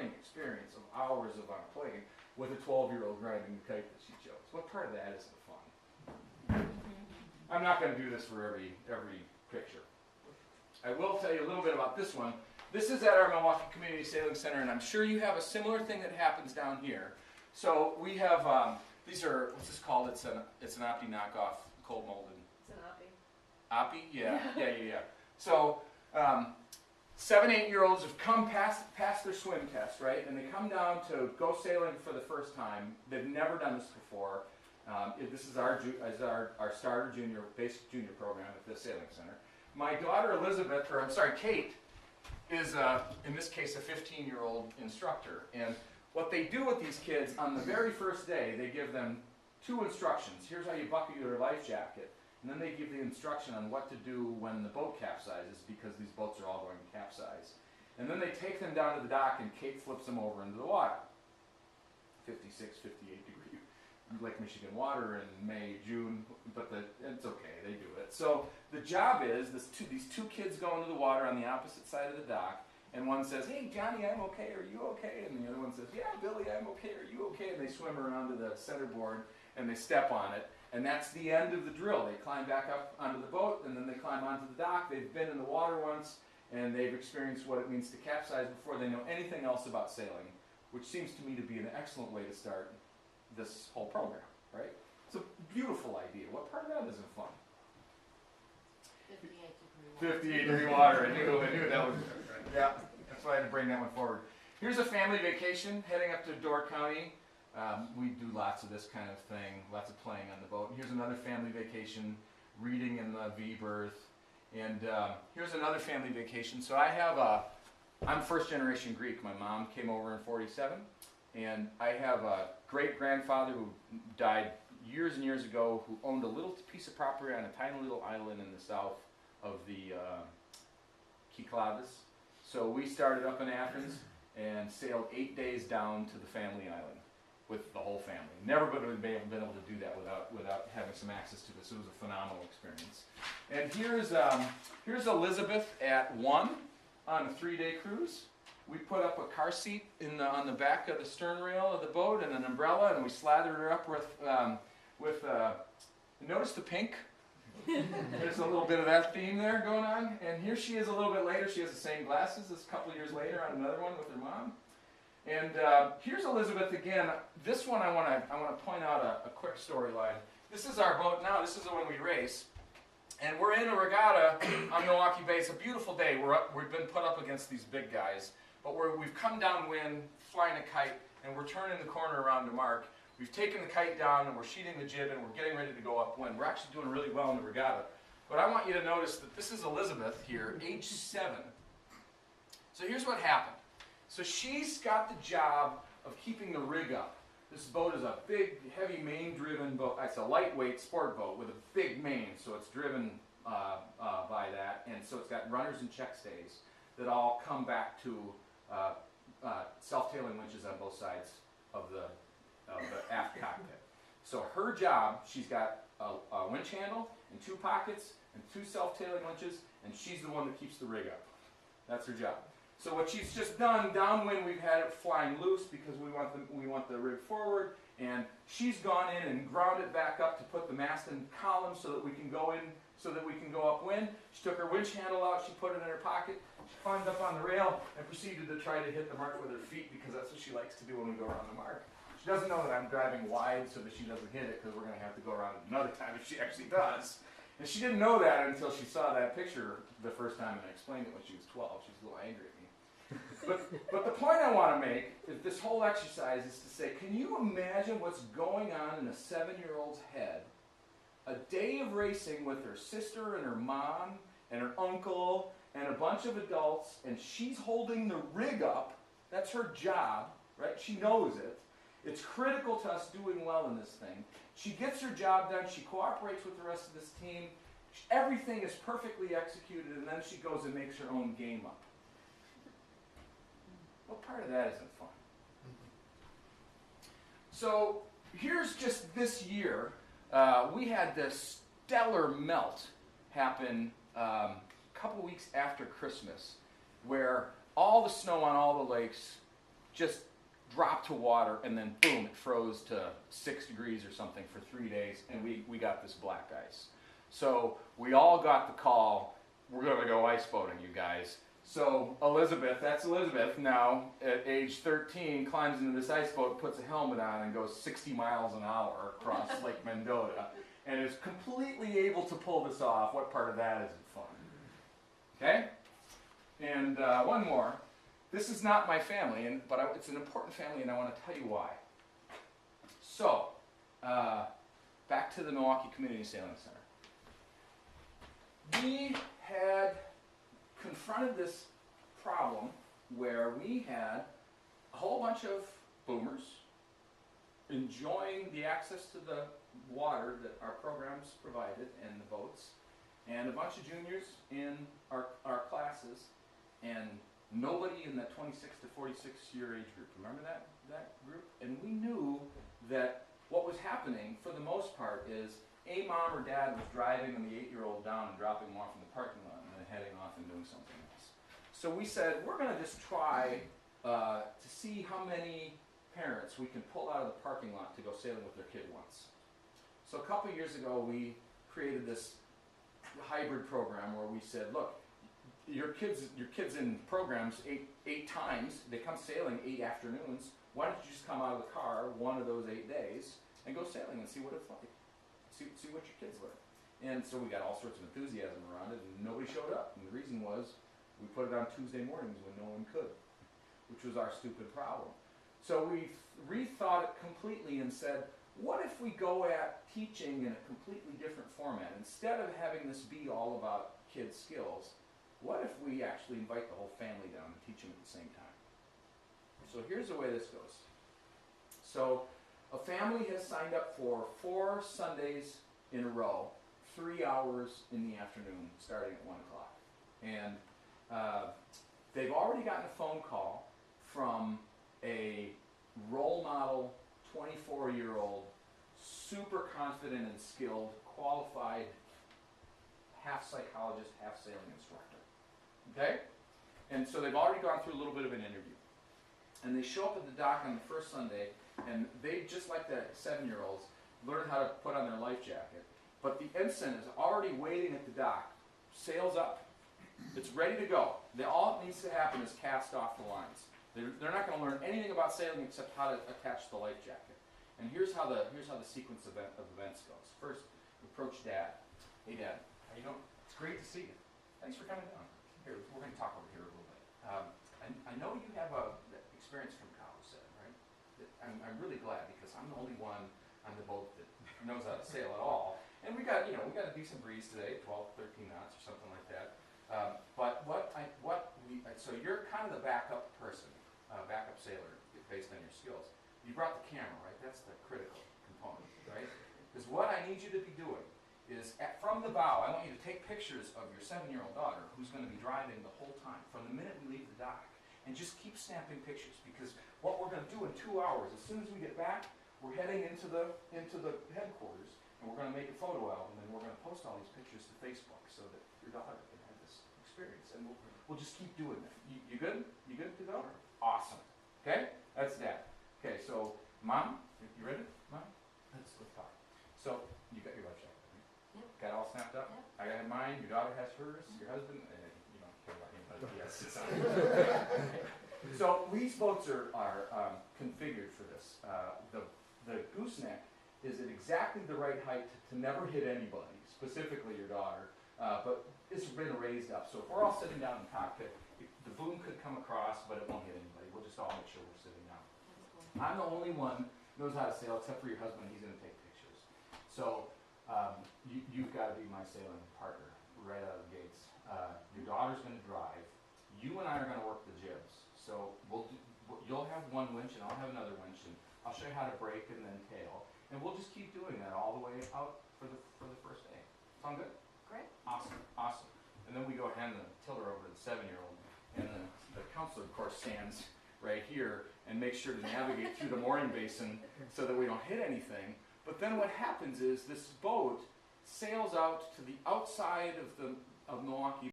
learning experience of hours of on a plane with a 12-year-old riding the kite that she chose. What part of that isn't fun? I'm not going to do this for every picture. I will tell you a little bit about this one. This is at our Milwaukee Community Sailing Center, and I'm sure you have a similar thing that happens down here. So we have, these are, what's this called? It's an Opti knockoff, cold molded. It's an Opti. Opti? Yeah. So 7, 8-year-olds have come past their swim test, right? And they come down to go sailing for the first time. They've never done this before. This is our starter junior, basic junior program at the Sailing Center. My daughter Kate, is in this case a 15-year-old instructor. And what they do with these kids on the very first day, they give them 2 instructions. Here's how you buckle your life jacket. And then they give the instruction on what to do when the boat capsizes, because these boats are all going to capsize. And then they take them down to the dock, and Kate flips them over into the water. 56, 58 degree Lake Michigan water in May, June, but it's okay, they do it. So the job is, these two kids go into the water on the opposite side of the dock, and one says, hey, Johnny, I'm okay, are you okay? And the other one says, yeah, Billy, I'm okay, are you okay? And they swim around to the centerboard, and they step on it. And that's the end of the drill. They climb back up onto the boat, and then they climb onto the dock. They've been in the water once, and they've experienced what it means to capsize before they know anything else about sailing, which seems to me to be an excellent way to start this whole program, right? It's a beautiful idea. What part of that isn't fun? 58 degree water. I knew that was, yeah, that's why I had to bring that one forward. Here's a family vacation heading up to Door County. We do lots of this kind of thing, lots of playing on the boat. Here's another family vacation, reading in the V-berth. And here's another family vacation. So I'm first generation Greek. My mom came over in 47. And I have a great-grandfather who died years and years ago, who owned a little piece of property on a tiny little island in the south of the Kykladas. So we started up in Athens and sailed 8 days down to the family island with the whole family. Never would have been able to do that without having some access to this. It was a phenomenal experience. And here's Elizabeth at 1 on a 3-day cruise. We put up a car seat on the back of the stern rail of the boat and an umbrella, and we slathered her up with notice the pink? There's a little bit of that theme there going on. And here she is a little bit later. She has the same glasses as a couple of years later on another one with her mom. And here's Elizabeth again. This one I want to point out a quick storyline. This is our boat now. This is the one we race. And we're in a regatta on Milwaukee Bay. It's a beautiful day. We've been put up against these big guys. But we've come downwind, flying a kite, and we're turning the corner around to mark. We've taken the kite down, and we're sheeting the jib, and we're getting ready to go upwind. We're actually doing really well in the regatta. But I want you to notice that this is Elizabeth here, age 7. So here's what happened. So she's got the job of keeping the rig up. This boat is a big, heavy main-driven boat. It's a lightweight sport boat with a big main, so it's driven by that. And so it's got runners and check stays that all come back to self-tailing winches on both sides of the aft cockpit. So her job, she's got a winch handle and 2 pockets and 2 self-tailing winches, and she's the one that keeps the rig up. That's her job. So what she's just done, downwind we've had it flying loose because we want the rig forward, and she's gone in and ground it back up to put the mast in column so that we can go upwind. She took her winch handle out, she put it in her pocket, she climbed up on the rail and proceeded to try to hit the mark with her feet because that's what she likes to do when we go around the mark. She doesn't know that I'm driving wide so that she doesn't hit it because we're going to have to go around it another time if she actually does. And she didn't know that until she saw that picture the first time and I explained it when she was 12. She was a little angry at me. But the point I want to make is this whole exercise is to say, can you imagine what's going on in a 7-year-old's head? A day of racing with her sister and her mom and her uncle and a bunch of adults, and she's holding the rig up. That's her job, right? She knows it. It's critical to us doing well in this thing. She gets her job done. She cooperates with the rest of this team. Everything is perfectly executed, and then she goes and makes her own game up. What part of that isn't fun? So here's just this year. We had this stellar melt happen a couple weeks after Christmas, where all the snow on all the lakes just dropped to water, and then boom, it froze to 6 degrees or something for 3 days, and we got this black ice. So we all got the call, we're going to go ice boating, you guys. So Elizabeth, that's Elizabeth now, at age 13, climbs into this ice boat, puts a helmet on, and goes 60 miles an hour across Lake Mendota, and is completely able to pull this off. What part of that isn't fun? Okay? And one more. This is not my family, but it's an important family, and I want to tell you why. So, back to the Milwaukee Community Sailing Center. We had confronted this problem where we had a whole bunch of boomers enjoying the access to the water that our programs provided and the boats, and a bunch of juniors in our classes, and nobody in that 26 to 46 year age group. Remember that group? And we knew that what was happening, for the most part, is a mom or dad was driving the 8-year-old down and dropping him off in the parking lot and then heading off and doing something else. So we said, we're going to just try to see how many parents we can pull out of the parking lot to go sailing with their kid once. So a couple years ago, we created this hybrid program where we said, look, your kids in programs eight times, they come sailing 8 afternoons. Why don't you just come out of the car one of those 8 days and go sailing and see what it's like? See what your kids learn. And so we got all sorts of enthusiasm around it, and nobody showed up. And the reason was we put it on Tuesday mornings when no one could, which was our stupid problem. So we rethought it completely and said, what if we go at teaching in a completely different format? Instead of having this be all about kids' skills, what if we actually invite the whole family down and teach them at the same time? So here's the way this goes. So a family has signed up for 4 Sundays in a row, 3 hours in the afternoon, starting at 1 o'clock. And they've already gotten a phone call from a role model, 24-year-old, super confident and skilled, qualified, half psychologist, half sailing instructor. Okay? And so they've already gone through a little bit of an interview. And they show up at the dock on the first Sunday, and they, just like the 7-year-olds, learn how to put on their life jacket. But the ensign is already waiting at the dock, sails up, it's ready to go. All it needs to happen is cast off the lines. They're not going to learn anything about sailing except how to attach the life jacket. And here's how the sequence of events goes. First, we approach Dad. Hey, Dad. How you doing? It's great to see you. Thanks for coming down. Here, we're going to talk over here a little bit. I know you have experience from college sailing, right? I'm really glad because I'm the only one on the boat that knows how to sail at all. And we got a decent breeze today, 12, 13 knots or something like that. So you're kind of the backup person, backup sailor based on your skills. You brought the camera, right? That's the critical component, right? Because what I need you to be doing is, from the bow, I want you to take pictures of your 7-year-old daughter who's going to be driving the whole time, from the minute we leave the dock, and just keep snapping pictures. Because what we're going to do in 2 hours, as soon as we get back, we're heading into the headquarters, and we're going to make a photo album, and we're going to post all these pictures to Facebook so that your daughter can have this experience. And we'll just keep doing that. You good? You good to go? Awesome. Okay? That's that. Okay, so Mom, you ready? Mom? Let's talk. So you got your life jacket, right? Yep. Got it all snapped up? Yep. I got mine, your daughter has hers, your husband, you don't care about anybody. Yes, it's on. Okay. So these boats are configured for this. The gooseneck is at exactly the right height to never hit anybody, specifically your daughter, but it's been raised up. So if we're all sitting down in the cockpit, the boom could come across, but it won't hit anybody. We'll just all make sure we're sitting down. I'm the only one who knows how to sail, except for your husband. He's going to take pictures. So you've got to be my sailing partner right out of the gates. Your daughter's going to drive. You and I are going to work the jibs. So you'll have one winch and I'll have another winch, and I'll show you how to brake and then tail. And we'll just keep doing that all the way out for the first day. Sound good? Great. Awesome. And then we go hand the tiller over to the 7-year-old, and the counselor, of course, stands right here and makes sure to navigate through the mooring basin so that we don't hit anything. But then what happens is this boat sails out to the outside of Milwaukee